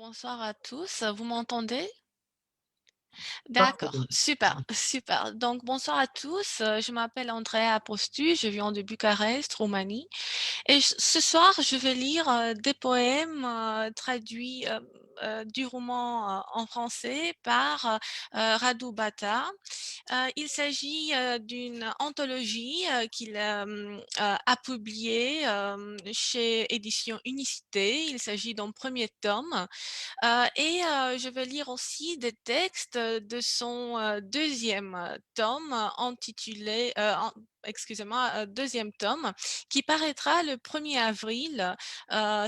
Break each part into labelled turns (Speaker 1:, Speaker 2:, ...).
Speaker 1: Bonsoir à tous, vous m'entendez? D'accord,
Speaker 2: Parfaitement.
Speaker 1: super, super. Donc bonsoir à tous, je m'appelle Andrea Apostu, je viens de Bucarest, Roumanie et ce soir je vais lire des poèmes traduits du roman en français par Radu Bata. Il s'agit d'une anthologie qu'il a publiée chez Éditions Unicité. Il s'agit d'un premier tome. Je vais lire aussi des textes de son, 2e tome intitulé, excusez-moi, 2e tome qui paraîtra le 1er avril,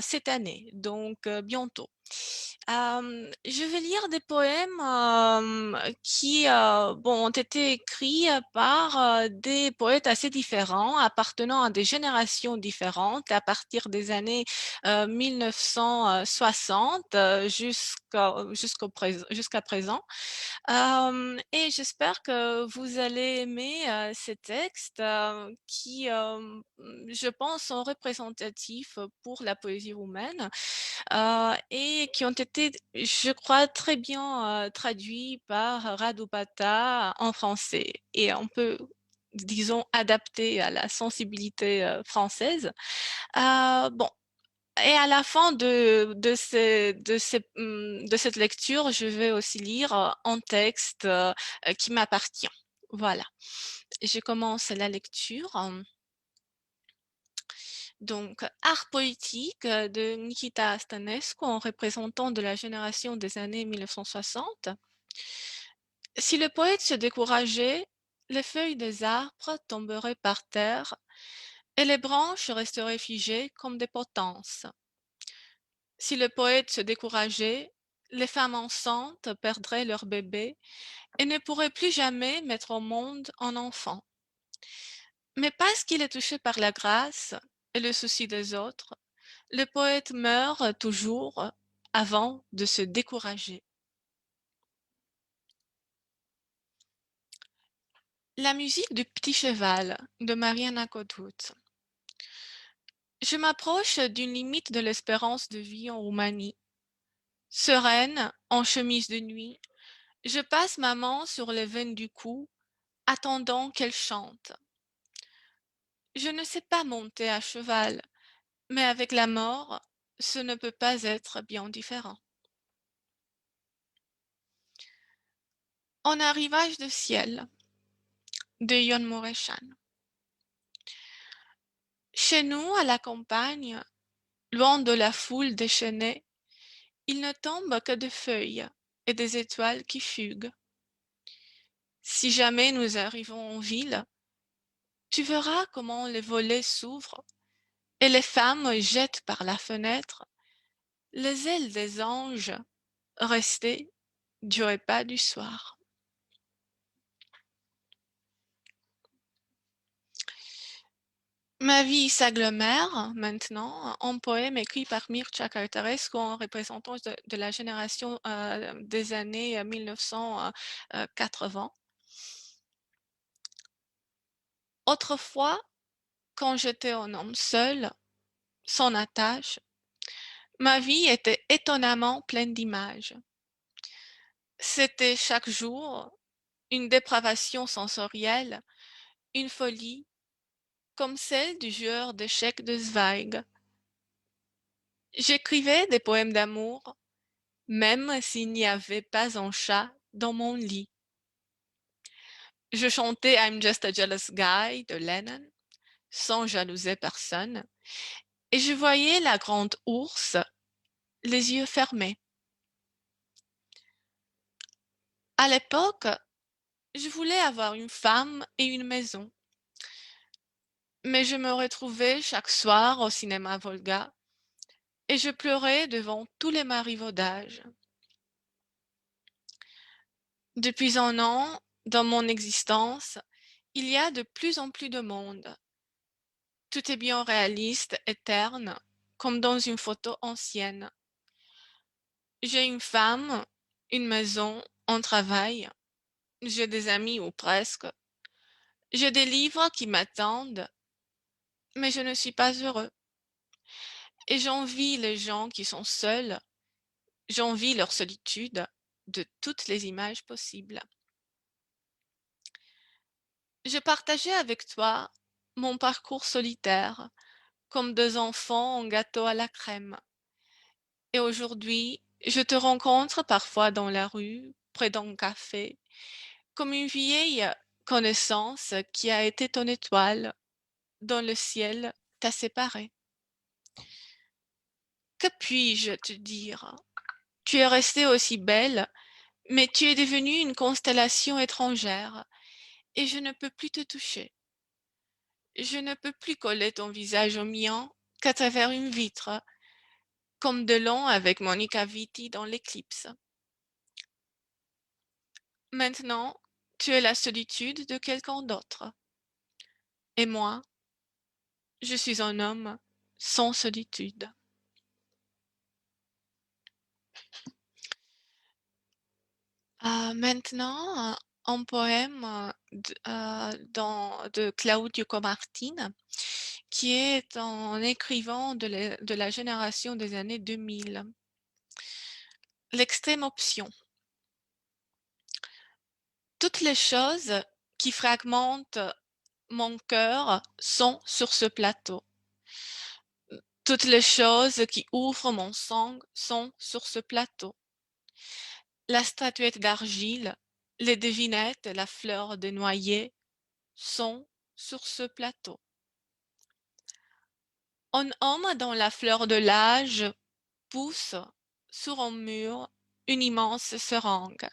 Speaker 1: cette année, donc bientôt. Je vais lire des poèmes, qui, bon, ont été écrits, par, des poètes assez différents, appartenant à des générations différentes à partir des années 1960 jusqu'à présent. Et j'espère que vous allez aimer ces textes qui, je pense, sont représentatifs pour la poésie roumaine et qui ont été, je crois, très bien traduits par Radu Bata en français. Et on peut, disons, adapter à la sensibilité française. Bon, et à la fin de cette lecture, je vais aussi lire un texte qui m'appartient. Voilà. Je commence la lecture. Donc, art poétique de Nikita Stanescu, en représentant de la génération des années 1960. Si le poète se décourageait, les feuilles des arbres tomberaient par terre et les branches resteraient figées comme des potences. Si le poète se décourageait, les femmes enceintes perdraient leur bébé et ne pourraient plus jamais mettre au monde un enfant. Mais parce qu'il est touché par la grâce et le souci des autres, le poète meurt toujours avant de se décourager. La musique du Petit Cheval de Mariana Codruc. Je m'approche d'une limite de l'espérance de vie en Roumanie. Sereine, en chemise de nuit, je passe ma main sur les veines du cou, attendant qu'elle chante. Je ne sais pas monter à cheval, mais avec la mort, ce ne peut pas être bien différent. En arrivage de ciel, de Ion Moreshan. Chez nous, à la campagne, loin de la foule déchaînée, il ne tombe que des feuilles et des étoiles qui fuguent. Si jamais nous arrivons en ville, tu verras comment les volets s'ouvrent et les femmes jettent par la fenêtre les ailes des anges restés du repas du soir. Ma vie s'agglomère maintenant en poème écrit par Mircea Cărtărescu en représentant de la génération des années 1980. Autrefois, quand j'étais un homme seul, sans attache, ma vie était étonnamment pleine d'images. C'était chaque jour une dépravation sensorielle, une folie, comme celle du joueur d'échecs de Zweig. J'écrivais des poèmes d'amour, même s'il n'y avait pas un chat dans mon lit. Je chantais I'm Just a Jealous Guy de Lennon, sans jalouser personne, et je voyais la grande ours, les yeux fermés. À l'époque, je voulais avoir une femme et une maison, mais je me retrouvais chaque soir au cinéma Volga et je pleurais devant tous les marivaudages. Depuis un an, dans mon existence, il y a de plus en plus de monde. Tout est bien réaliste et terne, comme dans une photo ancienne. J'ai une femme, une maison, un travail, j'ai des amis ou presque, j'ai des livres qui m'attendent, mais je ne suis pas heureux. Et j'envie les gens qui sont seuls J'envie leur solitude de toutes les images possibles. Je partageais avec toi mon parcours solitaire, comme deux enfants en gâteau à la crème. Et aujourd'hui, je te rencontre parfois dans la rue, près d'un café, comme une vieille connaissance qui a été ton étoile dont le ciel t'a séparé. Que puis-je te dire? Tu es restée aussi belle, mais tu es devenue une constellation étrangère, et je ne peux plus te toucher. Je ne peux plus coller ton visage au mien qu'à travers une vitre, comme Delon avec Monica Vitti dans L'Éclipse. Maintenant, tu es la solitude de quelqu'un d'autre. Et moi, je suis un homme sans solitude. Maintenant, un poème de Claudio Comartine, qui est un écrivain de la génération des années 2000. L'extrême option. Toutes les choses qui fragmentent mon cœur sont sur ce plateau. Toutes les choses qui ouvrent mon sang sont sur ce plateau. La statuette d'argile, les devinettes, la fleur de noyer sont sur ce plateau. Un homme dont la fleur de l'âge pousse sur un mur une immense seringue.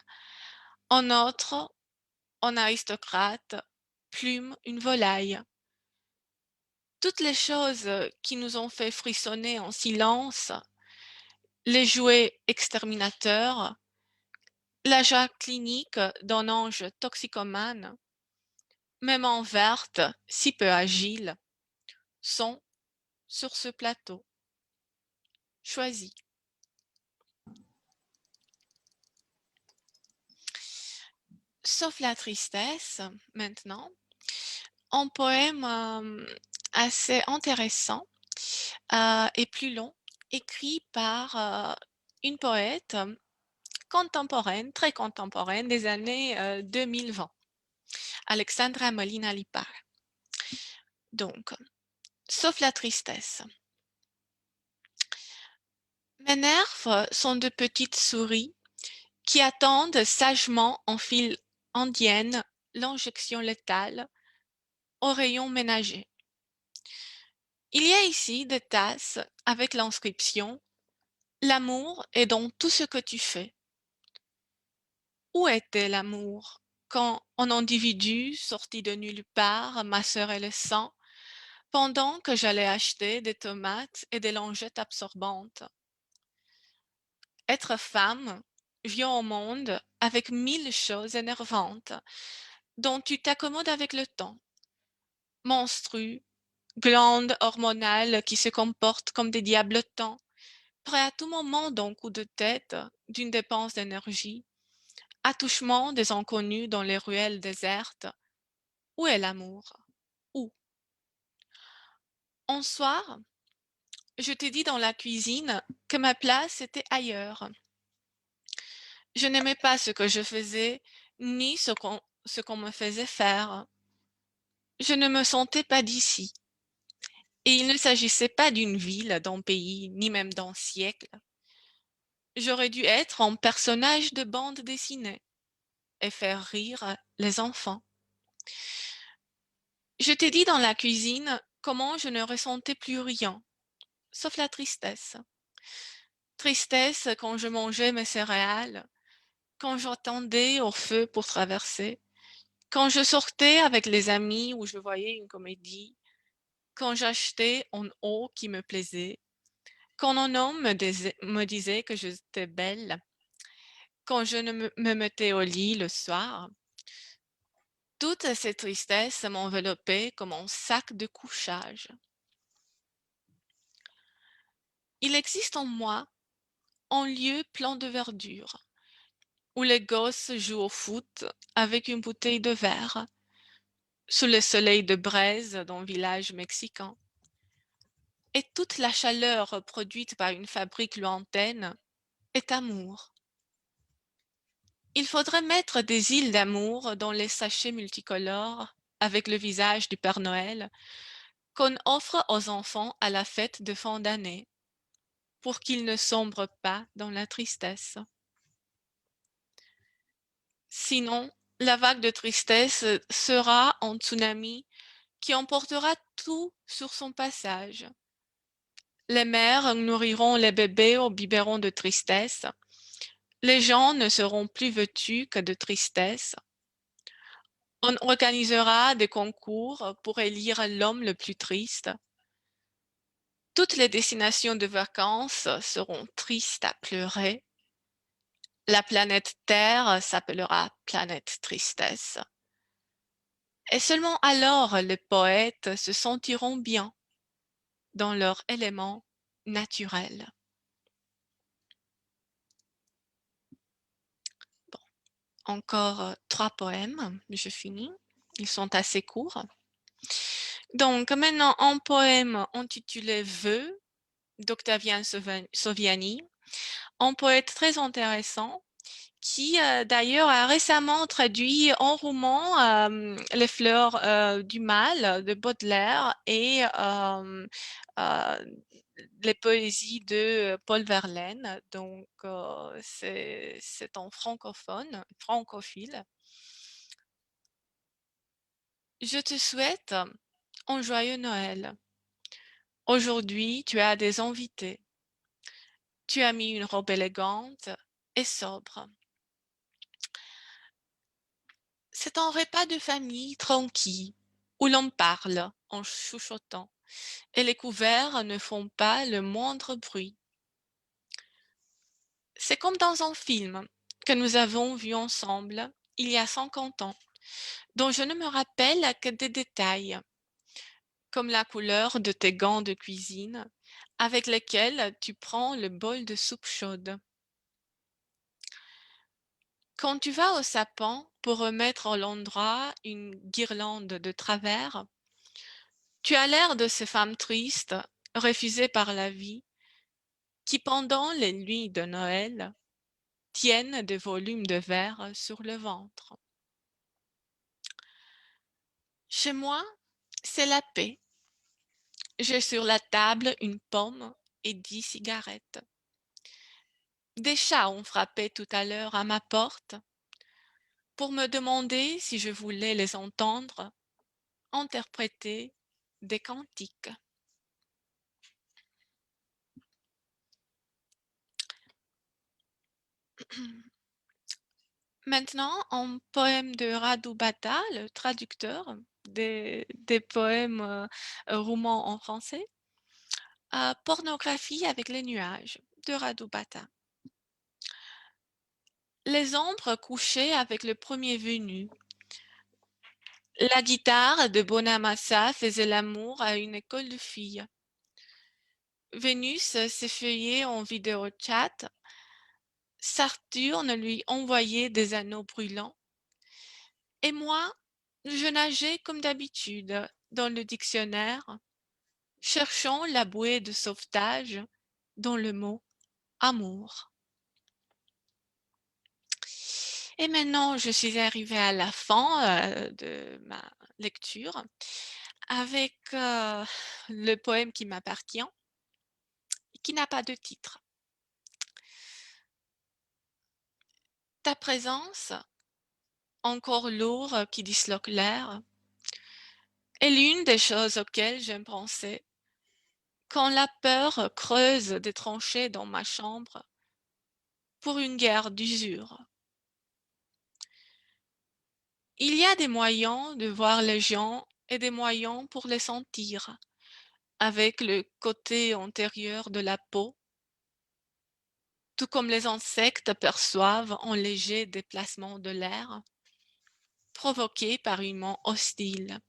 Speaker 1: Un autre, un aristocrate, plume une volaille. Toutes les choses qui nous ont fait frissonner en silence, les jouets exterminateurs, la joie clinique d'un ange toxicomane, même en verte, si peu agile, sont sur ce plateau. Choisis. Sauf la tristesse, maintenant, un poème assez intéressant et plus long, écrit par une poète contemporaine, très contemporaine, des années 2020, Alexandra Molina Lipar. Donc, sauf la tristesse. Mes nerfs sont de petites souris qui attendent sagement en file indienne l'injection létale au rayon ménager. Il y a ici des tasses avec l'inscription L'amour est dans tout ce que tu fais. Où était l'amour quand un individu sorti de nulle part macérait le sang pendant que j'allais acheter des tomates et des lingettes absorbantes? Être femme vient au monde avec 1000 choses énervantes dont tu t'accommodes avec le temps. Menstrues, glandes hormonales qui se comportent comme des diablotins, prêts à tout moment d'un coup de tête, d'une dépense d'énergie, attouchement des inconnus dans les ruelles désertes. Où est l'amour? Où? Un soir, je t'ai dit dans la cuisine que ma place était ailleurs. Je n'aimais pas ce que je faisais, ni ce qu'on me faisait faire. Je ne me sentais pas d'ici. Et il ne s'agissait pas d'une ville, d'un pays, ni même d'un siècle. J'aurais dû être un personnage de bande dessinée et faire rire les enfants. Je t'ai dit dans la cuisine comment je ne ressentais plus rien, sauf la tristesse. Tristesse quand je mangeais mes céréales, quand j'attendais au feu pour traverser, quand je sortais avec les amis où je voyais une comédie, quand j'achetais un haut qui me plaisait, quand un homme me disait que j'étais belle, quand je ne me mettais au lit le soir, toutes ces tristesses m'enveloppaient comme un sac de couchage. Il existe en moi un lieu plein de verdure, où les gosses jouent au foot avec une bouteille de verre, sous le soleil de braise d'un village mexicain. Et toute la chaleur produite par une fabrique lointaine est amour. Il faudrait mettre des îles d'amour dans les sachets multicolores avec le visage du Père Noël qu'on offre aux enfants à la fête de fin d'année pour qu'ils ne sombrent pas dans la tristesse. Sinon, la vague de tristesse sera un tsunami qui emportera tout sur son passage. Les mères nourriront les bébés au biberon de tristesse. Les gens ne seront plus vêtus que de tristesse. On organisera des concours pour élire l'homme le plus triste. Toutes les destinations de vacances seront tristes à pleurer. La planète Terre s'appellera planète tristesse. Et seulement alors les poètes se sentiront bien dans leur élément naturel. Bon, encore 3 poèmes, je finis. Ils sont assez courts. Donc maintenant un poème intitulé Vœux d'Octavien Soviani, un poète très intéressant qui d'ailleurs a récemment traduit en roman Les fleurs du mal de Baudelaire et les poésies de Paul Verlaine. Donc c'est un francophile. Je te souhaite un joyeux Noël. Aujourd'hui, tu as des invités. Tu as mis une robe élégante et sobre. C'est un repas de famille tranquille où l'on parle en chuchotant et les couverts ne font pas le moindre bruit. C'est comme dans un film que nous avons vu ensemble il y a 50 ans, dont je ne me rappelle que des détails, comme la couleur de tes gants de cuisine avec lesquels tu prends le bol de soupe chaude. Quand tu vas au sapin pour remettre à l'endroit une guirlande de travers, tu as l'air de ces femmes tristes, refusées par la vie, qui pendant les nuits de Noël tiennent des volumes de verre sur le ventre. Chez moi, c'est la paix. J'ai sur la table une pomme et 10 cigarettes. Des chats ont frappé tout à l'heure à ma porte pour me demander si je voulais les entendre interpréter des cantiques. Maintenant, un poème de Radu Bata, le traducteur des poèmes romans en français. Pornographie avec les nuages de Radu Bata. Les ombres couchaient avec le premier venu. La guitare de Bonamassa faisait l'amour à une école de filles. Vénus s'effeuillait en vidéo chat. Saturne lui envoyait des anneaux brûlants. Et moi, je nageais comme d'habitude dans le dictionnaire, cherchant la bouée de sauvetage dans le mot amour. Et maintenant, je suis arrivée à la fin de ma lecture avec le poème qui m'appartient et qui n'a pas de titre. Ta présence, encore lourd qui disloque l'air, est l'une des choses auxquelles j'aime penser quand la peur creuse des tranchées dans ma chambre pour une guerre d'usure. Il y a des moyens de voir les gens et des moyens pour les sentir, avec le côté antérieur de la peau, tout comme les insectes perçoivent un léger déplacement de l'air, provoqué par une main hostile,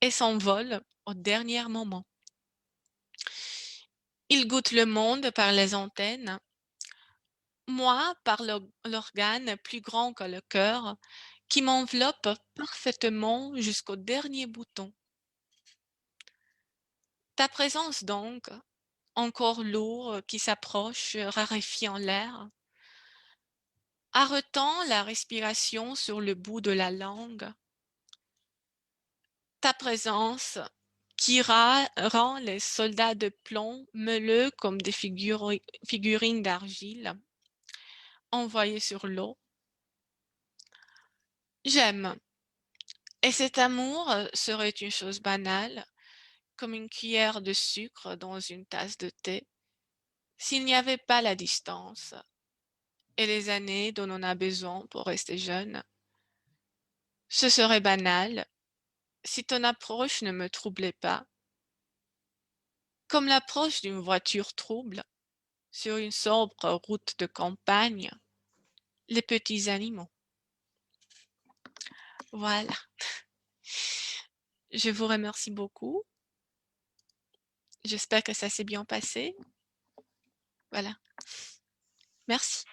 Speaker 1: et s'envolent au dernier moment. Ils goûtent le monde par les antennes, moi par l'organe plus grand que le cœur, qui m'enveloppe parfaitement jusqu'au dernier bouton. Ta présence donc, encore l'eau qui s'approche, raréfiant l'air, arrêtant la respiration sur le bout de la langue. Ta présence qui rend les soldats de plomb meuleux comme des figurines d'argile envoyées sur l'eau. J'aime. Et cet amour serait une chose banale, comme une cuillère de sucre dans une tasse de thé, s'il n'y avait pas la distance et les années dont on a besoin pour rester jeune. Ce serait banal si ton approche ne me troublait pas, comme l'approche d'une voiture trouble sur une sobre route de campagne les petits animaux. Voilà. Je vous remercie beaucoup. J'espère que ça s'est bien passé. Voilà. Merci.